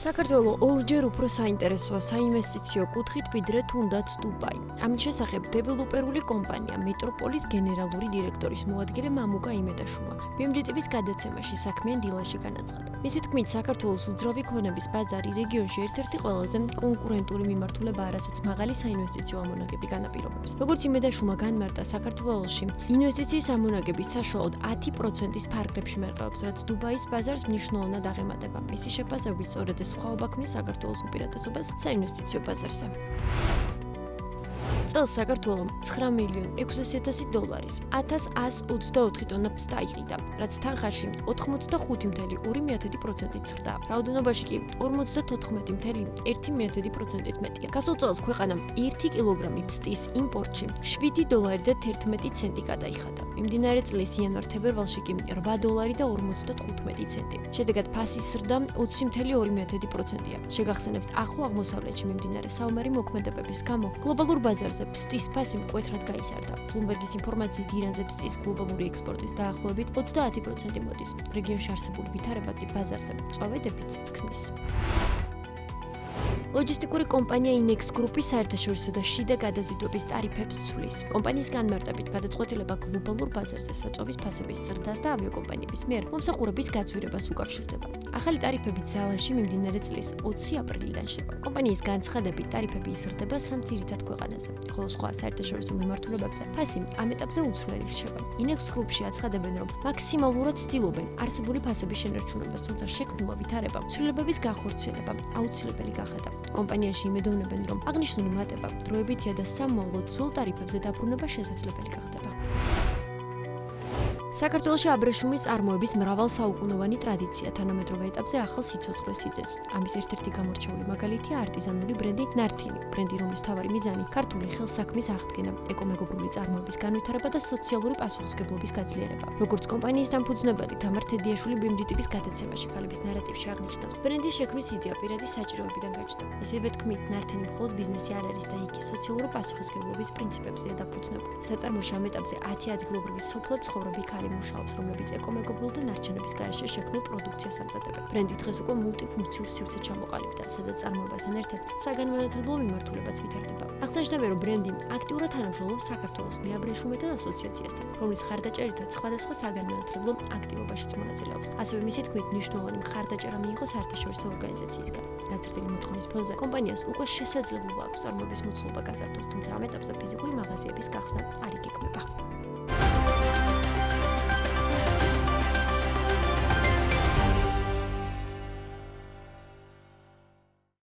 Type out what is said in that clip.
საქართველო ორჯერ უფრო საინტერესოა საინვესტიციო კუთხით, ვიდრე თუნდაც დუბაი. ამის შესახებ დეველოპერული კომპანია მეტროპოლის გენერალური დირექტორის მოადგილე მამუკა იმედაშუა BMG-TV-ს გადაცემაში საქმიან დილაში განაცხადა. მისი თქმით, საქართველოს უძრავი ქონების ბაზარი რეგიონში ერთ-ერთი ყველაზე კონკურენტული მიმართულებაა, რასაც მაღალი საინვესტიციო ამონაგები განაპირობებს. როგორც იმედაშუა განმარტა, საქართველოში ინვესტიციის ამონაგების საშუალოდ 10%-ის ფარგლებში მერყეობს, რაც დუბაის ბაზარს მნიშვნელოვნად აღემატება. მისი შეფასებით სწორედ ეს სხვაობა ქმნის საქართველოს უპირატესობას საინვესტიციო ბაზარზე. წელს საქართველომ $9,600,000 1124 ტონა ფსტა იყიდა, რაც თანხაში 85,2%-ით ზრდა. რაოდენობაში კი 54,1%-ით მეტია. გასულ წელს ქვეყანამ 1 კილოგრამი ფსტის იმპორტში $7.11 გადაიხადა. მიმდინარე წლის იანვარ-თებერვალში კი $8.55. შედეგად ფასის ზრდა 20,2%-ია. შეგახსენებთ, ახლო აღმოსავლეთში მიმდინარე საომარი მოქმედებების გამო გლობალურ ბაზარზე ფსტის ფასი მკვეთრად გაიზარდა. ბლუმბერგის ინფორმაციით, ირანზე ფსტის გლობალური ექსპორტის დაახლოებით 30% მოდის. რეგიონში არსებული ვითარება კი ბაზარზე მწვავე დეფიციტს ქმნის. ლოჯისტიკური კომპანია INEX გრუპის საერთაშორისო და შიდა გადაზიდვების ტარიფებს ცვლის. კომპანიის განმარტებით, გადაწყვეტილება გლობალურ ბაზარზე საწვავის ფასების ზრდას და ავიაკომპანიების მიერ მომსახურების გაძვირებას უკავშირდება. ახალი ტარიფები ძალაში მიმდინარე წლის 20 აპრილიდან შევა. კომპანიის განცხადებით, ტარიფები იზრდება 3 ძირითად ქვეყანაზე, ხოლო სხვა საერთაშორისო მიმართულებებზე ფასი ამ ეტაპზე უცვლელი რჩება. INEX გრუპში აცხადებენ, რომ მაქსიმალურად ცდილობენ არსებული ფასების შენარჩუნებას, თუმცა შექმნილ ვითარება ცვლილებების განხორციელება აუცილებელი გახადა. კომპანიაში იმედოვნებენ, რომ აღნიშნული მატება დროებითია და სამმავლოდ ძველ ტარიფებზე დაბრუნება შესაძლებელი გახდება. საქართველოში აბრეშუმის წარმოების მრავალსაუკუნოვანი ტრადიცია თანამედროვე ეტაპზე ახალ სიცოცხლეს იძენს. ამის ერთ-ერთი გამორჩეული მაგალითია არტიზანული ბრენდი ნართინი, ბრენდი, რომლის მთავარი მიზანი ქართული ხელსაქმის აღდგენა, ეკომეგობრული წარმოების განვითარება და სოციალური პასუხისმგებლობის გაძლიერება. როგორც კომპანიის დამფუძნებელი თამარ თედიაშვილი BMG-TV-ს გადაცემაში ქალების ნარატივში აღნიშნავს, ბრენდის შექმნის იდეა პირადი საჭიროებიდან გაჩნდა. ისევე თქმით, ნართინი მხოლოდ ბიზნესი არ არის და იგი სოციალური პასუხისმგებლობის პრინციპებზეა დაფუძნებული. საწარმოში ამ ეტაპზე 10 ადგილობრივი სოფლად ცხოვრობი მუშაობს, რომლებიც ეკომეგობრულ და ნარჩენების გარეშე შექმნილ პროდუქციას ამზადებენ. ბრენდი დღეს უკვე მულტიფუნქციურ სივრცე ჩამოყალიბდა, სადაც წარმოებასთან ერთად საგანმანათლებლო მიმართულებაც ვითარდება. აღსანიშნავია, რომ ბრენდი აქტიურად თანამშრომლობს საქართველოს მეაბრეშუმეთა ასოციაციასთან, რომლის ხარდაჭერითაც სხვადასხვა საგანმანათლებლო აქტივობაშიც მონაწილეობს. ასევე მისი თქმით, მნიშვნელოვანი მხარდაჭერა მიიღო საერთაშორისო ორგანიზაციისგან. გაზრდილი მოთხოვნის ფონზე კომპანიას უკვე შესაძლებლობა აქვს წარმოების მოცულობა გაზარდოს, თუმცა ამ ეტაპზე ფიზიკური მაღაზიების გახსნა არ იგეგმება.